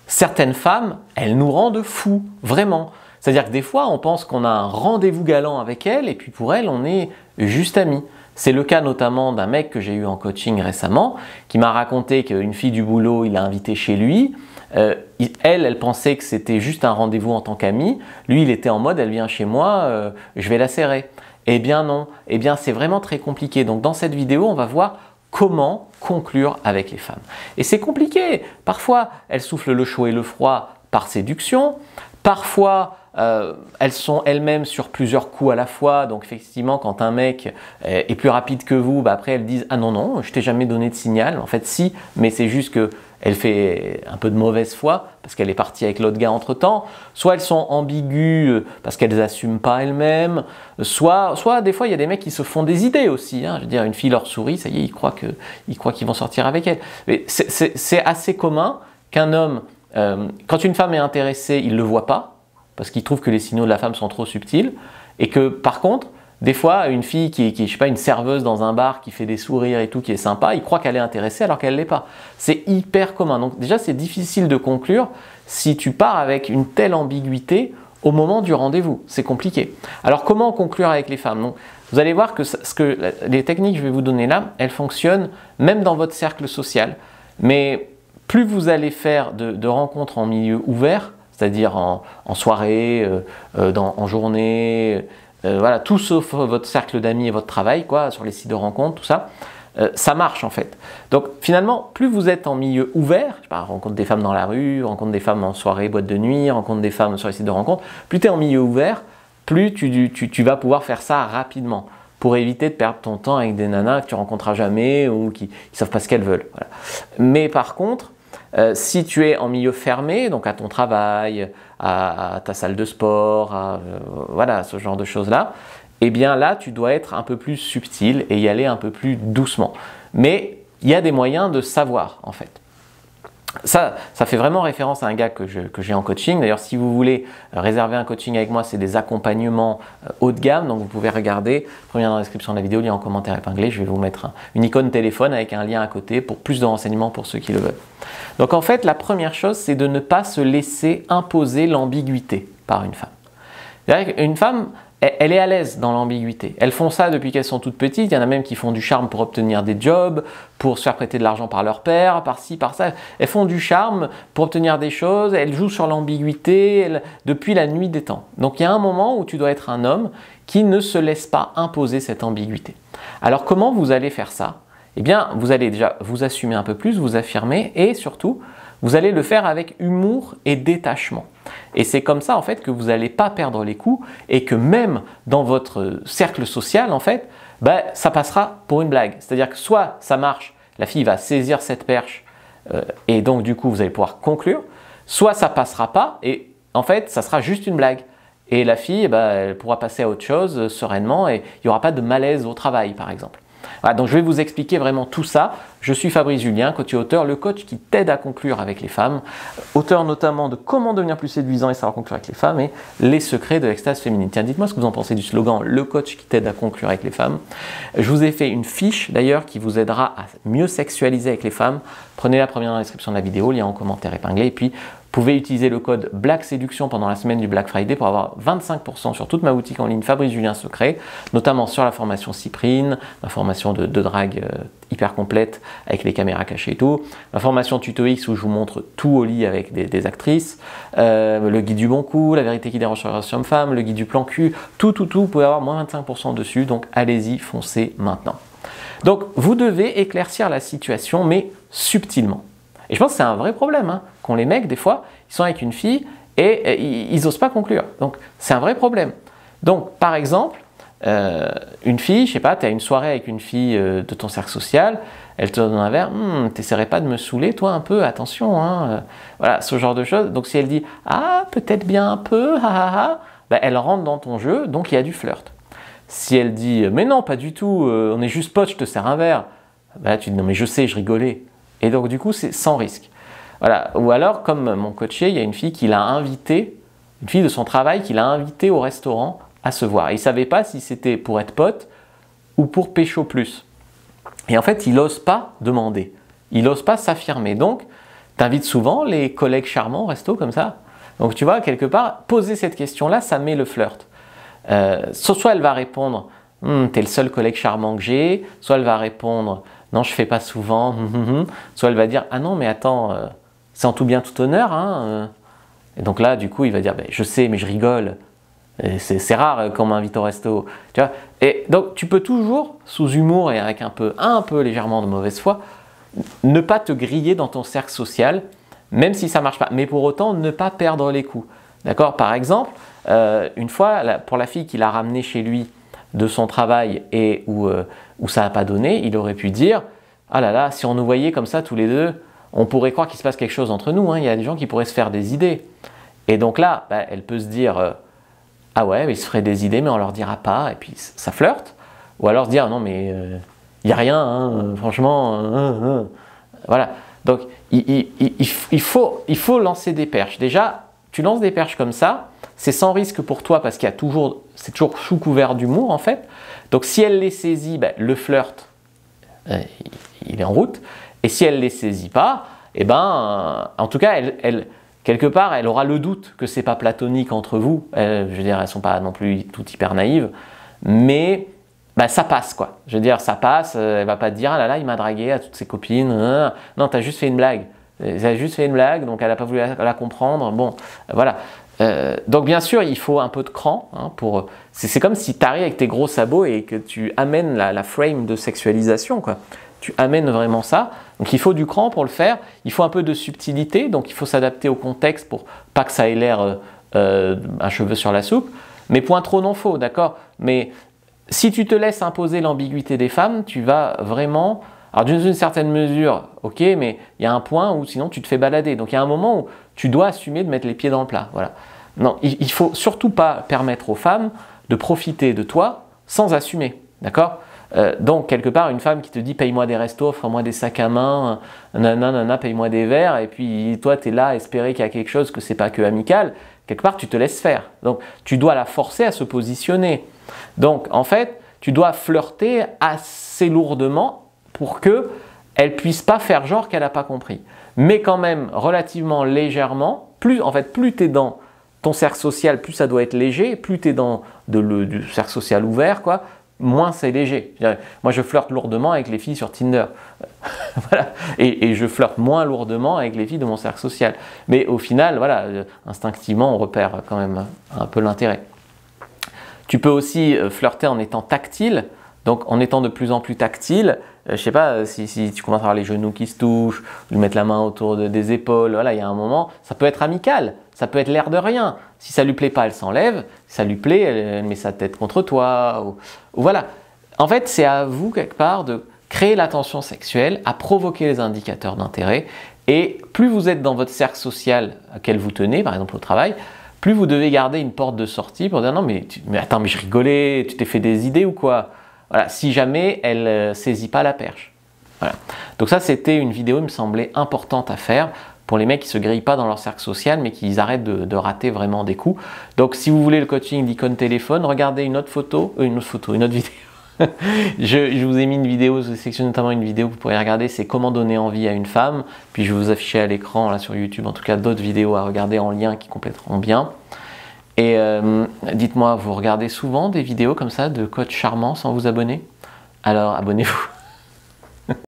Certaines femmes, elles nous rendent fous, vraiment. C'est-à-dire que des fois, on pense qu'on a un rendez-vous galant avec elles et puis pour elles, on est juste amis. C'est le cas notamment d'un mec que j'ai eu en coaching récemment qui m'a raconté qu'une fille du boulot, il l'a invitée chez lui. Elle pensait que c'était juste un rendez-vous en tant qu'ami. Lui, il était en mode, elle vient chez moi, je vais la serrer. Eh bien non, eh bien c'est vraiment très compliqué. Donc dans cette vidéo, on va voir comment conclure avec les femmes. Et c'est compliqué. Parfois, elles soufflent le chaud et le froid par séduction. Parfois, elles sont elles-mêmes sur plusieurs coups à la fois. Donc effectivement, quand un mec est plus rapide que vous, bah après elles disent « Ah non, non, je t'ai jamais donné de signal. » En fait, si, mais c'est juste qu'elle fait un peu de mauvaise foi parce qu'elle est partie avec l'autre gars entre-temps. Soit elles sont ambiguës parce qu'elles n'assument pas elles-mêmes. Soit des fois, il y a des mecs qui se font des idées aussi. Hein. Je veux dire, une fille leur sourit, ça y est, ils croient qu'ils vont sortir avec elle. Mais c'est assez commun qu'un homme, quand une femme est intéressée, il ne le voit pas parce qu'il trouve que les signaux de la femme sont trop subtils et que par contre, des fois, une fille qui est, je sais pas, une serveuse dans un bar qui fait des sourires et tout, qui est sympa, il croit qu'elle est intéressée alors qu'elle ne l'est pas. C'est hyper commun. Donc déjà, c'est difficile de conclure si tu pars avec une telle ambiguïté au moment du rendez-vous. C'est compliqué. Alors comment conclure avec les femmes? Donc, vous allez voir que les techniques que je vais vous donner là, elles fonctionnent même dans votre cercle social. Mais plus vous allez faire de rencontres en milieu ouvert, c'est-à-dire en soirée, en journée, voilà, tout sauf votre cercle d'amis et votre travail, quoi, sur les sites de rencontres, tout ça, ça marche en fait. Donc finalement, plus vous êtes en milieu ouvert, je sais pas, rencontre des femmes dans la rue, rencontre des femmes en soirée, boîte de nuit, rencontre des femmes sur les sites de rencontres, plus tu es en milieu ouvert, plus tu vas pouvoir faire ça rapidement pour éviter de perdre ton temps avec des nanas que tu rencontreras jamais ou qui ne savent pas ce qu'elles veulent. Voilà. Mais par contre, si tu es en milieu fermé, donc à ton travail, à ta salle de sport, voilà, ce genre de choses-là, eh bien là, tu dois être un peu plus subtil et y aller un peu plus doucement. Mais il y a des moyens de savoir, en fait. Ça fait vraiment référence à un gars que j'ai en coaching. D'ailleurs, si vous voulez réserver un coaching avec moi, c'est des accompagnements haut de gamme. Donc, vous pouvez regarder, premier dans la description de la vidéo, lien en commentaire épinglé. Je vais vous mettre une icône téléphone avec un lien à côté pour plus de renseignements pour ceux qui le veulent. Donc, en fait, la première chose, c'est de ne pas se laisser imposer l'ambiguïté par une femme. C'est-à-dire qu'une femme, elle est à l'aise dans l'ambiguïté. Elles font ça depuis qu'elles sont toutes petites. Il y en a même qui font du charme pour obtenir des jobs, pour se faire prêter de l'argent par leur père, par ci, par ça. Elles font du charme pour obtenir des choses. Elles jouent sur l'ambiguïté depuis la nuit des temps. Donc il y a un moment où tu dois être un homme qui ne se laisse pas imposer cette ambiguïté. Alors comment vous allez faire ça? Eh bien, vous allez déjà vous assumer un peu plus, vous affirmer et surtout, vous allez le faire avec humour et détachement. Et c'est comme ça en fait que vous n'allez pas perdre les coups et que même dans votre cercle social en fait, ben, ça passera pour une blague. C'est-à-dire que soit ça marche, la fille va saisir cette perche et donc du coup vous allez pouvoir conclure, soit ça passera pas et en fait ça sera juste une blague. Et la fille, ben, elle pourra passer à autre chose sereinement et il n'y aura pas de malaise au travail par exemple. Voilà, donc je vais vous expliquer vraiment tout ça. Je suis Fabrice Julien, coach et auteur, le coach qui t'aide à conclure avec les femmes, auteur notamment de Comment devenir plus séduisant et savoir conclure avec les femmes et Les secrets de l'extase féminine. Tiens, dites-moi ce que vous en pensez du slogan le coach qui t'aide à conclure avec les femmes. Je vous ai fait une fiche d'ailleurs qui vous aidera à mieux sexualiser avec les femmes. Prenez la première dans la description de la vidéo, lien en commentaire épinglé et puis vous pouvez utiliser le code Black Séduction pendant la semaine du Black Friday pour avoir 25% sur toute ma boutique en ligne Fabrice Julien Secret, notamment sur la formation Cyprine, ma formation de drague hyper complète avec les caméras cachées et tout, ma formation Tuto X où je vous montre tout au lit avec des actrices, le guide du bon coup, la vérité qui dérange sur la femme, le guide du plan cul, tout, vous pouvez avoir moins 25% dessus, donc allez-y, foncez maintenant. Donc vous devez éclaircir la situation, mais subtilement. Et je pense que c'est un vrai problème, hein, qu'ont les mecs, des fois, ils sont avec une fille et ils n'osent pas conclure. Donc, c'est un vrai problème. Donc, par exemple, une fille, je sais pas, tu as une soirée avec une fille de ton cercle social, elle te donne un verre, t'essaierais pas de me saouler, toi, un peu, attention, hein, voilà, ce genre de choses. Donc, si elle dit, ah, peut-être bien un peu, ben, elle rentre dans ton jeu, donc il y a du flirt. Si elle dit, mais non, pas du tout, on est juste potes, je te sers un verre, ben, là, tu dis, non, mais je sais, je rigolais. Et donc, du coup, c'est sans risque. Voilà. Ou alors, comme mon coaché, il y a une fille qui l'a invité, une fille de son travail qui l'a invité au restaurant à se voir. Et il ne savait pas si c'était pour être pote ou pour pécho plus. Et en fait, il n'ose pas demander. Il n'ose pas s'affirmer. Donc, T'invites souvent les collègues charmants au resto comme ça? Donc tu vois, quelque part, poser cette question-là, ça met le flirt. Soit elle va répondre t'es le seul collègue charmant que j'ai, soit elle va répondre non, je fais pas souvent, soit elle va dire ah non, mais attends, c'est en tout bien tout honneur. Hein. Et donc là, du coup, il va dire je sais, mais je rigole. C'est rare qu'on m'invite au resto. Tu vois. Et donc tu peux toujours, sous humour et avec un peu légèrement de mauvaise foi, ne pas te griller dans ton cercle social, même si ça ne marche pas. Mais pour autant, ne pas perdre les coups. D'accord? Par exemple, une fois, pour la fille qu'il a ramenée chez lui de son travail et où ça n'a pas donné, il aurait pu dire « Ah là là, si on nous voyait comme ça tous les deux, on pourrait croire qu'il se passe quelque chose entre nous. Hein. Il y a des gens qui pourraient se faire des idées. » Et donc là, elle peut se dire ah ouais, mais ils se feraient des idées, mais on ne leur dira pas. » Et puis ça flirte. Ou alors se dire « Non, mais il n'y a rien, hein, franchement. Voilà. Donc il faut lancer des perches. Déjà, tu lances des perches comme ça, c'est sans risque pour toi parce c'est toujours sous couvert d'humour en fait. Donc si elle les saisit, le flirt, il est en route. Et si elle ne les saisit pas, en tout cas, quelque part, elle aura le doute que c'est pas platonique entre vous. Je veux dire, elles sont pas non plus toutes hyper naïves, mais ça passe quoi. Je veux dire, ça passe. Elle va pas te dire ah là là, il m'a dragué à toutes ses copines. Non, t'as juste fait une blague. Elle a juste fait une blague, donc elle n'a pas voulu la comprendre. Bon, voilà. Donc bien sûr, il faut un peu de cran. Hein, c'est comme si tu arrives avec tes gros sabots et que tu amènes la frame de sexualisation, quoi. Tu amènes vraiment ça. Donc il faut du cran pour le faire. Il faut un peu de subtilité. Donc il faut s'adapter au contexte pour pas que ça ait l'air un cheveu sur la soupe. Mais point trop non faux, d'accord? Mais si tu te laisses imposer l'ambiguïté des femmes, tu vas vraiment... Alors d'une certaine mesure, ok, mais il y a un point où sinon tu te fais balader. Donc il y a un moment où tu dois assumer de mettre les pieds dans le plat. Voilà. Non, il ne faut surtout pas permettre aux femmes de profiter de toi sans assumer. D'accord? Donc quelque part, une femme qui te dit paye-moi des restos, offre-moi des sacs à main, nanana, paye-moi des verres, et puis toi tu es là à espérer qu'il y a quelque chose que c'est pas que amical, quelque part tu te laisses faire. Donc tu dois la forcer à se positionner. Donc en fait, tu dois flirter assez lourdement pour qu'elle ne puisse pas faire genre qu'elle n'a pas compris. Mais quand même, relativement légèrement, plus tu es dans ton cercle social, plus ça doit être léger, plus tu es dans du cercle social ouvert, quoi, moins c'est léger. Moi, je flirte lourdement avec les filles sur Tinder. Voilà. Et je flirte moins lourdement avec les filles de mon cercle social. Mais au final, voilà, instinctivement, on repère quand même un peu l'intérêt. Tu peux aussi flirter en étant tactile. Donc en étant de plus en plus tactile, je ne sais pas si tu commences à avoir les genoux qui se touchent, lui mettre la main autour des épaules, voilà, il y a un moment, ça peut être amical, ça peut être l'air de rien. Si ça ne lui plaît pas, elle s'enlève, si ça lui plaît, elle met sa tête contre toi, ou voilà. En fait, c'est à vous quelque part de créer la tension sexuelle, à provoquer les indicateurs d'intérêt, et plus vous êtes dans votre cercle social auquel vous tenez, par exemple au travail, plus vous devez garder une porte de sortie pour dire non mais attends, mais je rigolais, tu t'es fait des idées ou quoi? Voilà, si jamais elle ne saisit pas la perche. Voilà. Donc ça, c'était une vidéo, il me semblait importante à faire pour les mecs qui ne se grillent pas dans leur cercle social, mais qui arrêtent de rater vraiment des coups. Donc si vous voulez le coaching d'icône téléphone, regardez une autre vidéo. je vous ai mis une vidéo, je sélectionne notamment une vidéo que vous pourrez regarder, c'est comment donner envie à une femme. Puis je vais vous afficher à l'écran, là sur YouTube, en tout cas d'autres vidéos à regarder en lien qui compléteront bien. Et dites-moi, vous regardez souvent des vidéos comme ça de coach charmant sans vous abonner? Alors abonnez-vous.